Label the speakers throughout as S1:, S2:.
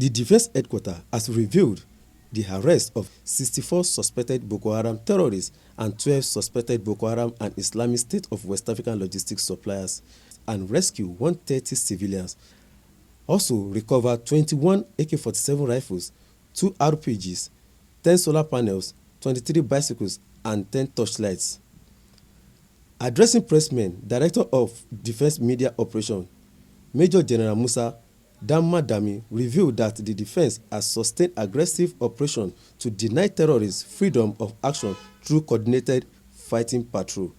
S1: The defense headquarters has revealed the arrest of 64 suspected Boko Haram terrorists and 12 suspected Boko Haram and Islamic State of West African logistics suppliers and rescued 130 civilians. Also recovered 21 AK-47 rifles, 2 RPGs, 10 solar panels, 23 bicycles and 10 torchlights. Addressing pressmen, Director of Defense Media Operation, Major General Musa Damadami revealed that the defense has sustained aggressive operation to deny terrorists freedom of action through coordinated fighting patrol.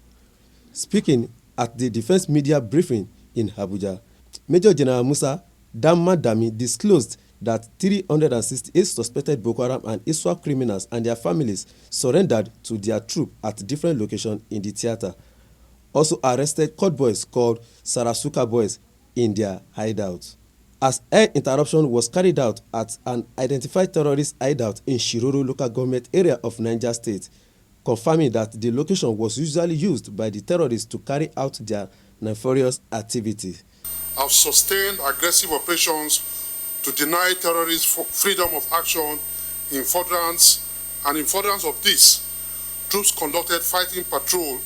S1: Speaking at the defense media briefing in Abuja, Major General Musa Damadami disclosed that 368 suspected Boko Haram and ISWAP criminals and their families surrendered to their troops at different locations in the theater. Also arrested court boys called Sarasuka boys in their hideout. As air interruption was carried out at an identified terrorist hideout in Shiroro local government area of Niger State, confirming that the location was usually used by the terrorists to carry out their nefarious activities.
S2: Have sustained aggressive operations to deny terrorists freedom of action in furtherance of this. Troops conducted fighting patrol,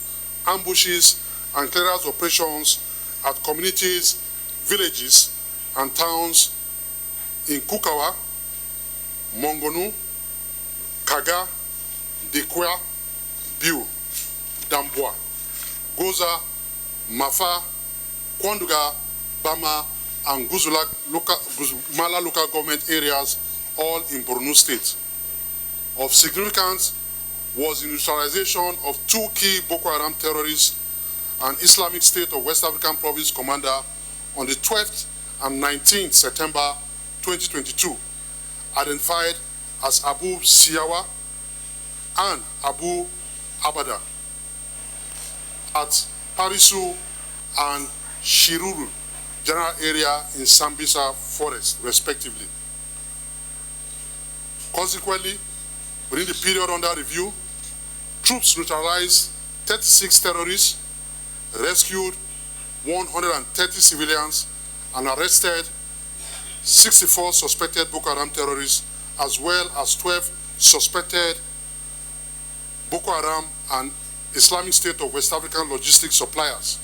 S2: ambushes, and clearance operations at communities, villages, and towns in Kukawa, Mongonu, Kaga, Dekwa, Biu, Damboa, Goza, Mafa, Kwanduga, Bama, and Guzmala local government areas, all in Borno State. Of significance was the neutralization of 2 key Boko Haram terrorists and Islamic State of West African Province commander on the 12th and 19th September 2022, identified as Abu Siyawa and Abu Abada at Parisu and Shiruru general area in Sambisa forest, respectively. Consequently, within the period under review, troops neutralized 36 terrorists, rescued 130 civilians, and arrested 64 suspected Boko Haram terrorists, as well as 12 suspected Boko Haram and Islamic State of West African logistics suppliers.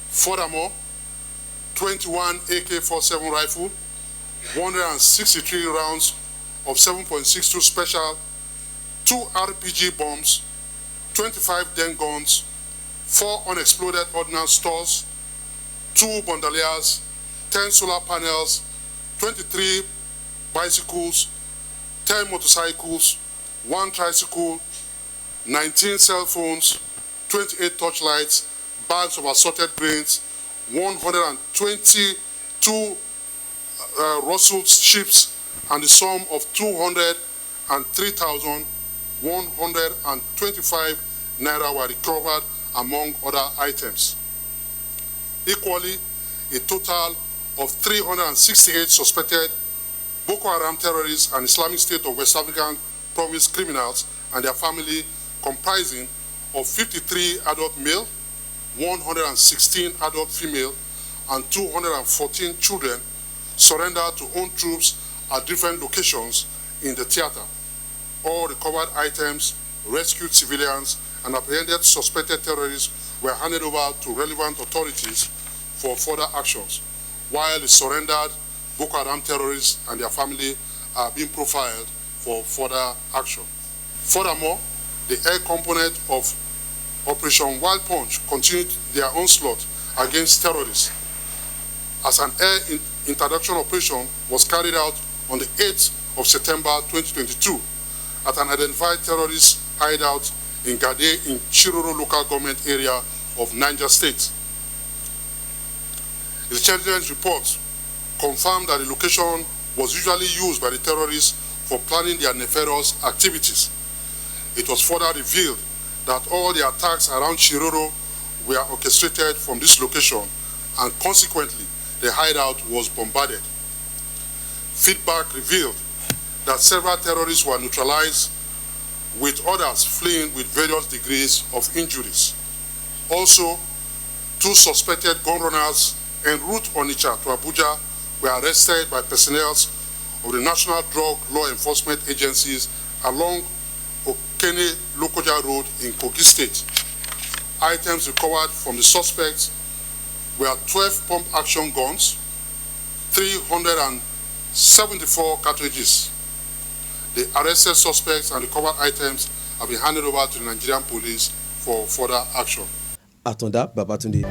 S2: Furthermore, 21 AK-47 rifle, 163 rounds of 7.62 special, 2 RPG bombs, 25 den guns, 4 unexploded ordnance stores, 2 bandoliers, 10 solar panels, 23 bicycles, 10 motorcycles, 1 tricycle, 19 cell phones, 28 torchlights, bags of assorted grains, 122 rustled ships, and the sum of 203,125 naira were recovered among other items. Equally, a total of 368 suspected Boko Haram terrorists and Islamic State of West African Province criminals and their family, comprising of 53 adult male, 116 adult female, and 214 children, surrendered to own troops at different locations in the theater. All recovered items, rescued civilians, and apprehended suspected terrorists were handed over to relevant authorities for further actions, while the surrendered Boko Haram terrorists and their family are being profiled for further action. Furthermore, the air component of Operation Wild Punch continued their onslaught against terrorists, as an air interdiction operation was carried out on the 8th of September 2022 at an identified terrorist hideout in Gade in Chiroro local government area of Niger State. The intelligence report confirmed that the location was usually used by the terrorists for planning their nefarious activities. It was further revealed that all the attacks around Chiroro were orchestrated from this location, and consequently, the hideout was bombarded. Feedback revealed that several terrorists were neutralized, with others fleeing with various degrees of injuries. Also, 2 suspected gun runners en route Onitsha to Abuja were arrested by personnel of the National Drug Law Enforcement Agencies along Okene-Lokoja Road in Kogi State. Items recovered from the suspects were 12 pump-action guns, 374 cartridges. The arrested suspects and recovered items have been handed over to the Nigerian police for further action.
S1: Atonda Babatunde.